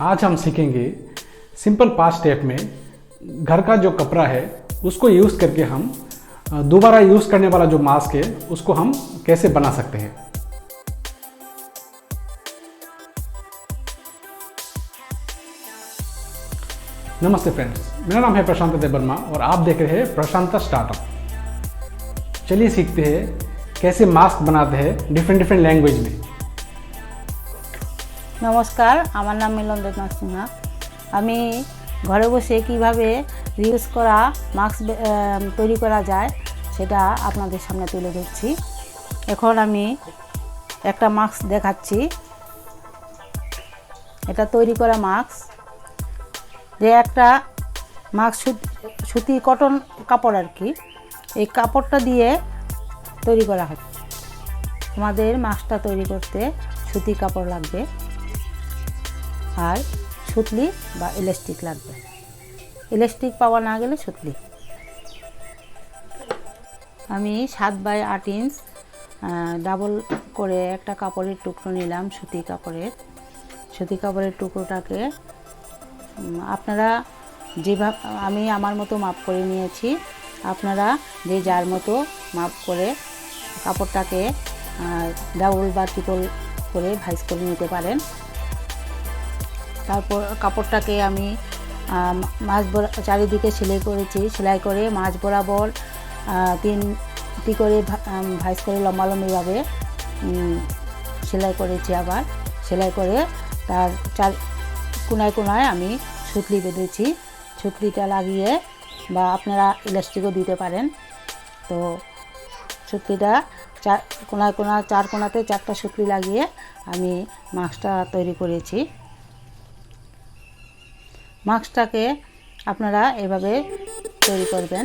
आज हम सीखेंगे सिंपल 5 स्टेप में घर का जो कपड़ा है उसको यूज़ करके हम दोबारा यूज़ करने वाला जो मास्क है उसको हम कैसे बना सकते हैं। नमस्ते फ्रेंड्स, मेरा नाम है प्रशांत देवर्मा और आप देख रहे हैं प्रशांत स्टार्टअप। चलिए सीखते हैं कैसे मास्क बनाते हैं डिफरेंट लैंग्वेज में। नमस्कार, আমার নাম মিলন সিংহা। আমি ঘরে বসে কিভাবে রিউজ করা মাস্ক তৈরি করা যায় সেটা আপনাদের সামনে তুলে ধরছি। এখন আমি একটা মাস্ক দেখাচ্ছি। এটা তৈরি করা মাস্ক, যে একটা মাস্ক সুতি কটন কাপড় আর কি, এই কাপড়টা দিয়ে তৈরি করা হয়। আমাদের মাস্কটা তৈরি করতে সুতি কাপড় লাগবে আর সুতলি বা ইলাস্টিক লাগবে। ইলাস্টিক পাওয়া না গেলে সুতলি। আমি 7x8 ইঞ্চ ডাবল করে একটা কাপড়ের টুকরো নিলাম। সুতি কাপড়ের টুকরোটাকে আপনারা যেভাবে, আমি আমার মতো মাপ করে নিয়েছি, আপনারা যে যার মতো মাপ করে কাপড়টাকে ডাবল বা ট্রিপল করে ভাঁজ করে নিতে পারেন। তারপর কাপড়টাকে আমি চারিদিকে সেলাই করে মাঝ বরাবর 3টি করে ভাঁজ করে লম্বালম্বিভাবে সেলাই করেছি। আবার সেলাই করে তার কোনায় আমি সুতলি বেঁধেছি। সুতলিটা লাগিয়ে বা আপনারা ইলাস্টিকও দিতে পারেন। তো সুতলিটা চার কোনাতে 4টা সুতলি লাগিয়ে আমি মাস্কটা তৈরি করেছি। মাস্কটাকে আপনারা এভাবে তৈরি করবেন।